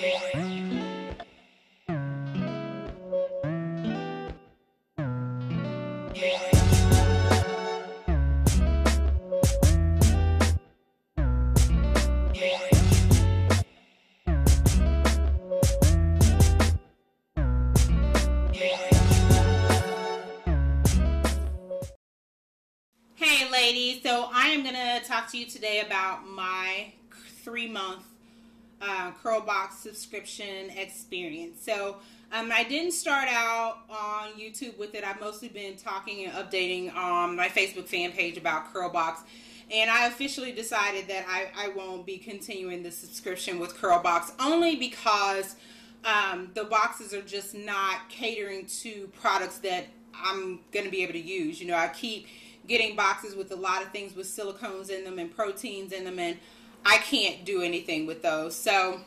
Hey ladies, so I am going to talk to you today about my 3-month CurlBox subscription experience. So I didn't start out on YouTube with it. I've mostly been talking and updating on my Facebook fan page about CurlBox. And I officially decided that I won't be continuing the subscription with CurlBox, only because the boxes are just not catering to products that I'm going to be able to use. You know, I keep getting boxes with a lot of things with silicones in them and proteins in them, and I can't do anything with those. So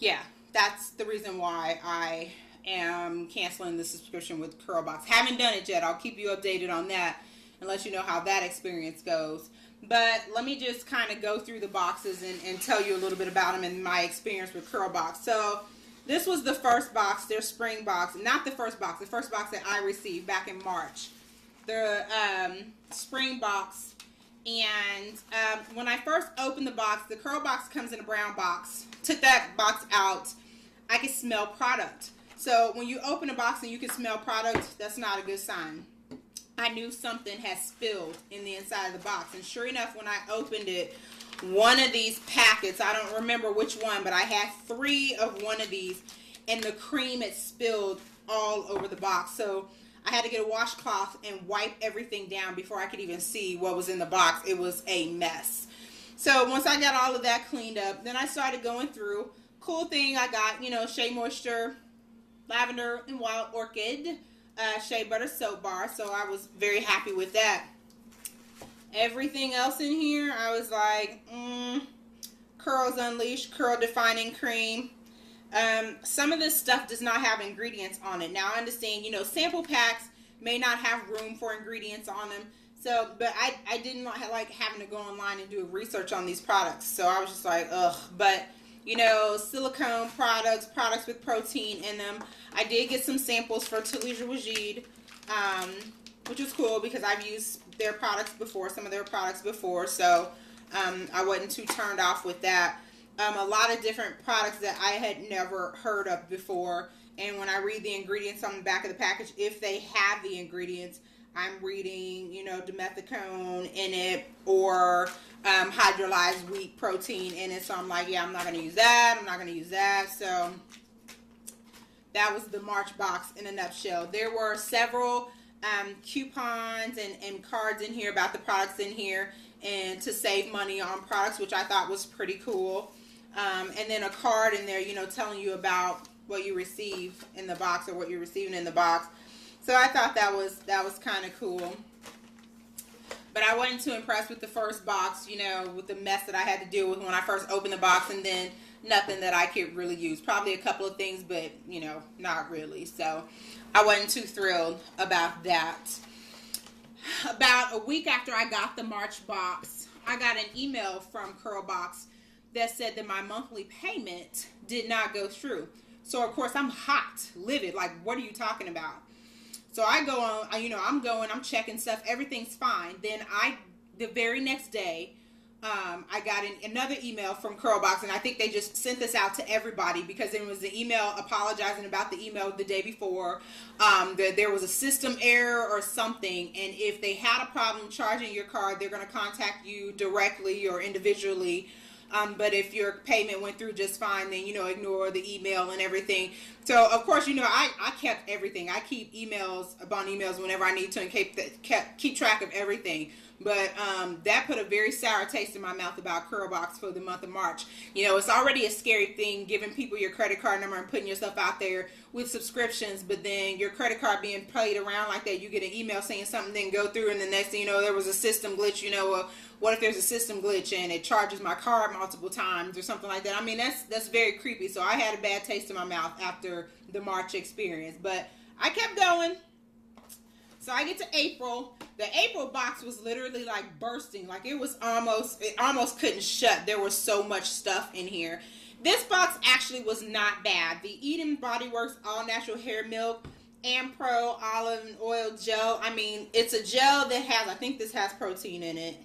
yeah, that's the reason why I am canceling the subscription with CurlBox. Haven't done it yet. I'll keep you updated on that and let you know how that experience goes. But let me just kind of go through the boxes and tell you a little bit about them and my experience with CurlBox. So this was the first box, their spring box. Not the first box that I received back in March. The spring box. And when I first opened the box, the CurlBox comes in a brown box. Took that box out, I could smell product. So when you open a box and you can smell product, that's not a good sign. I knew something had spilled in the inside of the box. And sure enough, when I opened it, one of these packets, I don't remember which one, but I had 3 of one of these, and the cream had spilled all over the box. So I had to get a washcloth and wipe everything down before I could even see what was in the box. It was a mess. So once I got all of that cleaned up, then I started going through. Cool thing, I got, you know, Shea Moisture, Lavender and Wild Orchid, Shea Butter Soap Bar. So I was very happy with that. Everything else in here, I was like, Curls Unleashed, Curl Defining Cream. Some of this stuff does not have ingredients on it. Now I understand, you know, sample packs may not have room for ingredients on them. So, but I didn't like having to go online and do research on these products. So I was just like, ugh. But, you know, silicone products, products with protein in them. I did get some samples for Talija Wajid, which was cool because I've used their products before, some of their products before. So I wasn't too turned off with that. A lot of different products that I had never heard of before. And when I read the ingredients on the back of the package, if they have the ingredients, I'm reading, you know, dimethicone in it or hydrolyzed wheat protein in it. So I'm like, yeah, I'm not going to use that. I'm not going to use that. So that was the March box in a nutshell. There were several coupons and cards in here about the products in here and to save money on products, which I thought was pretty cool. And then a card in there, you know, telling you about what you receive in the box or what you're receiving in the box. So I thought that was kind of cool. But I wasn't too impressed with the first box, you know, with the mess that I had to deal with when I first opened the box, and then nothing that I could really use. Probably a couple of things, but, you know, not really. So I wasn't too thrilled about that. About a week after I got the March box, I got an email from CurlBox that said that my monthly payment did not go through. So of course I'm hot, livid, like, what are you talking about? So I go on, you know, I'm checking stuff, everything's fine. Then the very next day, I got another email from CurlBox, and I think they just sent this out to everybody because it was the email apologizing about the email the day before. There was a system error or something, and if they had a problem charging your card, they're going to contact you directly or individually. But if your payment went through just fine, then, you know, ignore the email and everything. So, of course, you know, I kept everything. I keep emails upon emails whenever I need to and keep track of everything. But that put a very sour taste in my mouth about CurlBox for the month of March. You know, it's already a scary thing giving people your credit card number and putting yourself out there with subscriptions, but then your credit card being played around like that, you get an email saying something didn't go through, and the next thing you know, there was a system glitch. You know, what if there's a system glitch and it charges my card multiple times or something like that? I mean, that's very creepy. So I had a bad taste in my mouth after the March experience, but I kept going. So I get to April. The April box was literally like bursting. Like it almost couldn't shut. There was so much stuff in here. This box actually was not bad. The Eden Body Works All Natural Hair Milk and Pro Olive Oil Gel. I mean, it's a gel that has, I think this has protein in it.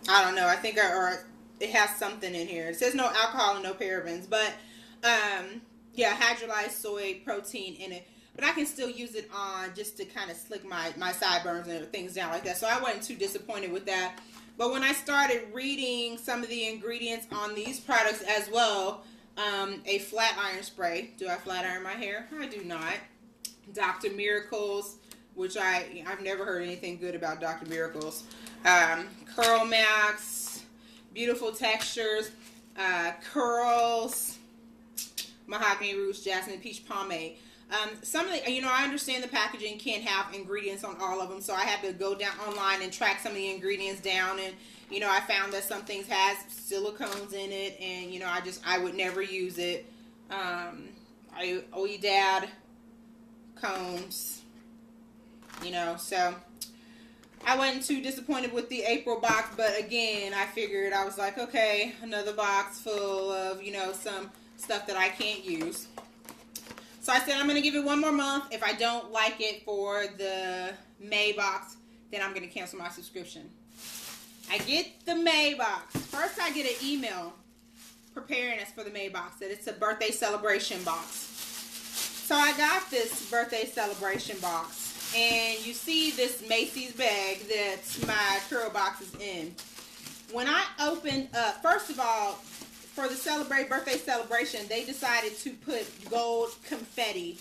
I don't know. I think or it has something in here. It says no alcohol and no parabens, but yeah, hydrolyzed soy protein in it. But I can still use it on just to kind of slick my sideburns and things down like that. So I wasn't too disappointed with that. But when I started reading some of the ingredients on these products as well, a flat iron spray. Do I flat iron my hair? I do not. Dr. Miracles, which I've never heard anything good about Dr. Miracles. Curl Max, beautiful textures, curls, mahogany roots, jasmine peach pomade. Some of the, I understand the packaging can't have ingredients on all of them, so I had to go down online and track some of the ingredients down, and I found that some things has silicones in it, and I would never use it. OEDAD cones, so I wasn't too disappointed with the April box, but again, I figured, I was like, okay, another box full of, some stuff that I can't use. So I said I'm going to give it one more month. If I don't like it for the May box, then I'm going to cancel my subscription. I get the May box. First, I get an email preparing us for the May box that it's a birthday celebration box. So I got this birthday celebration box, and you see this Macy's bag that my CurlBox is in. When I opened up, first of all, for the birthday celebration, they decided to put gold confetti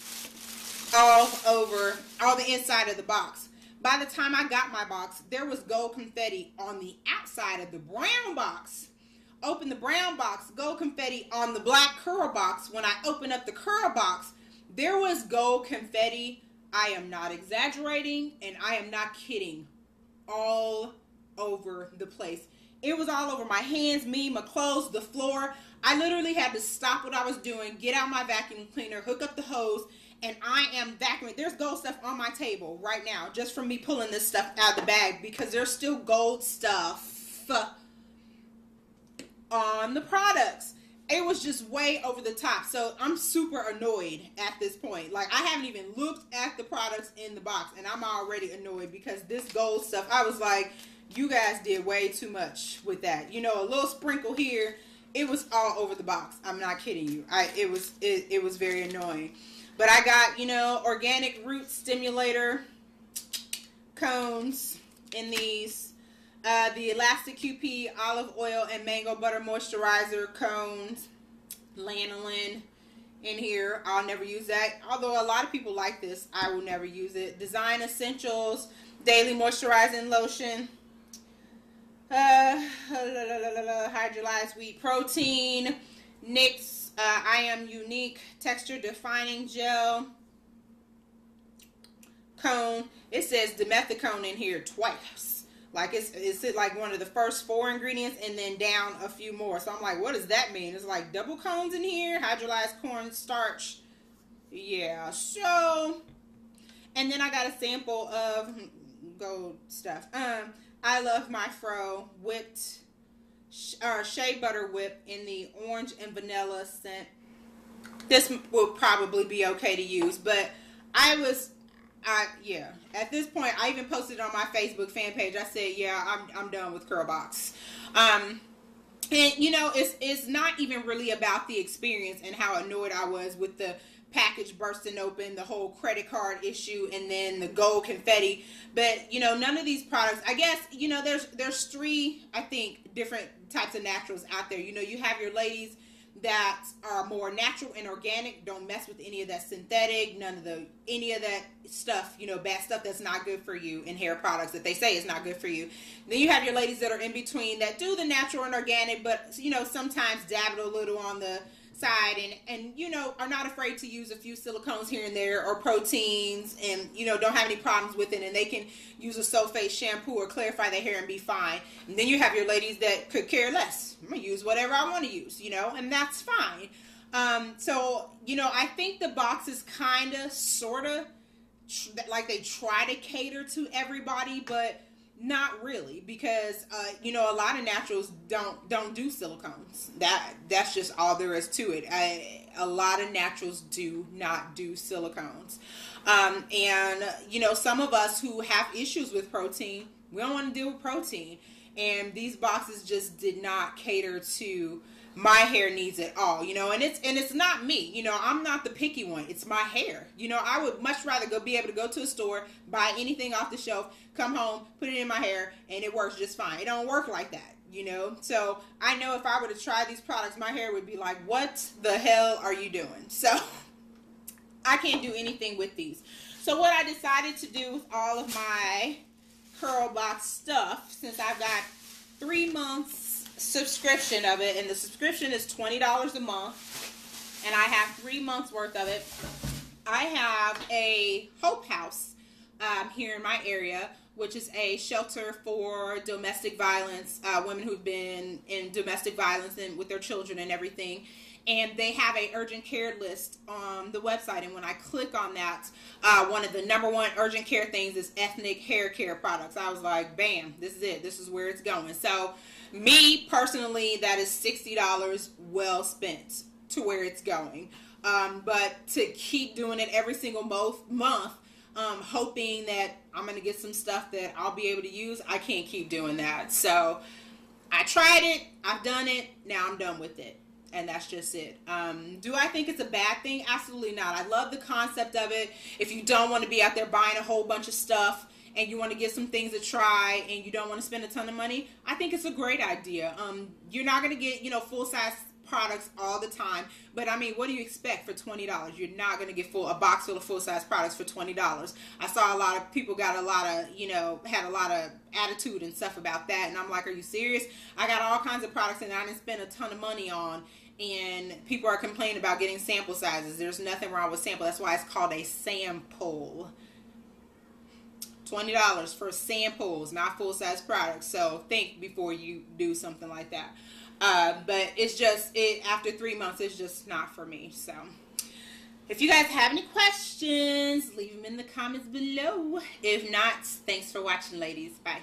all over the inside of the box. By the time I got my box, there was gold confetti on the outside of the brown box. Open the brown box, gold confetti on the black CurlBox. When I opened up the CurlBox, there was gold confetti. I am not exaggerating, and I am not kidding. All over the place. It was all over my hands, my clothes, the floor. I literally had to stop what I was doing, get out my vacuum cleaner, hook up the hose, and I am vacuuming. There's gold stuff on my table right now, just from me pulling this stuff out of the bag, because there's still gold stuff on the products. It was just way over the top. So I'm super annoyed at this point. Like, I haven't even looked at the products in the box, and I'm already annoyed because this gold stuff, I was like, you guys did way too much with that. A little sprinkle here. It was all over the box. I'm not kidding you. It was very annoying. But I got, organic root stimulator cones in these. The Elastic QP olive oil and mango butter moisturizer cones. Lanolin in here. I'll never use that. Although a lot of people like this, I will never use it. Design Essentials Daily Moisturizing Lotion. Hydrolyzed wheat protein, NYX I Am Unique Texture Defining Gel cone. It says dimethicone in here twice. Like it's like one of the first 4 ingredients and then down a few more. So I'm like, what does that mean? It's like double cones in here, hydrolyzed corn starch. Yeah, so, and then I got a sample of gold stuff. I Love My Fro whipped shea butter whip in the orange and vanilla scent. This will probably be okay to use, but yeah, at this point, I even posted on my Facebook fan page. I said, yeah, I'm done with CurlBox. And it's not even really about the experience and how annoyed I was with the package bursting open, the whole credit card issue, and then the gold confetti. But none of these products, I guess, there's 3, I think, different types of naturals out there. You have your ladies that are more natural and organic, don't mess with any of that synthetic, any of that stuff, bad stuff that's not good for you in hair products that they say is not good for you. Then you have your ladies that are in between that do the natural and organic, but sometimes dab it a little on the side and are not afraid to use a few silicones here and there or proteins and don't have any problems with it, and they can use a sulfate shampoo or clarify their hair and be fine. And then you have your ladies that could care less. I'm gonna use whatever I want to use, and that's fine. So I think the box is kind of sort of like they try to cater to everybody, but Not really, because you know, a lot of naturals don't do silicones. That's just all there is to it. A lot of naturals do not do silicones, and you know, some of us who have issues with protein, we don't want to deal with protein, and these boxes just did not cater to my hair needs at all, you know. And it's not me, you know, I'm not the picky one, it's my hair. You know, I would much rather be able to go to a store, buy anything off the shelf, come home, put it in my hair, and it works just fine. It don't work like that, you know. So I know if I were to try these products, my hair would be like, what the hell are you doing? So I can't do anything with these. So what I decided to do with all of my CurlBox stuff, since I've got 3 months subscription of it, and the subscription is $20 a month, and I have 3 months worth of it. I have a Hope House here in my area, which is a shelter for domestic violence, women who've been in domestic violence and with their children and everything. And they have a urgent care list on the website, and when I click on that, one of the #1 urgent care things is ethnic hair care products. I was like, bam, this is it. This is where it's going. So me personally, that is $60 well spent to where it's going. But to keep doing it every single month, hoping that I'm going to get some stuff that I'll be able to use, I can't keep doing that. So I tried it. I've done it. Now I'm done with it. And that's just it. Do I think it's a bad thing? Absolutely not. I love the concept of it. If you don't want to be out there buying a whole bunch of stuff and you want to get some things to try and you don't want to spend a ton of money, I think it's a great idea. You're not going to get, you know, full-size products all the time, but I mean, what do you expect for $20? You're not going to get a box full of full-size products for $20. I saw a lot of people got a lot of, you know, had a lot of attitude and stuff about that, and I'm like, are you serious? I got all kinds of products and I didn't spend a ton of money on, and people are complaining about getting sample sizes. There's nothing wrong with sample. That's why it's called a sample. $20 for samples, not full-size products. So think before you do something like that. But it's just, after 3 months, it's just not for me. So if you guys have any questions, leave them in the comments below. If not, thanks for watching, ladies. Bye.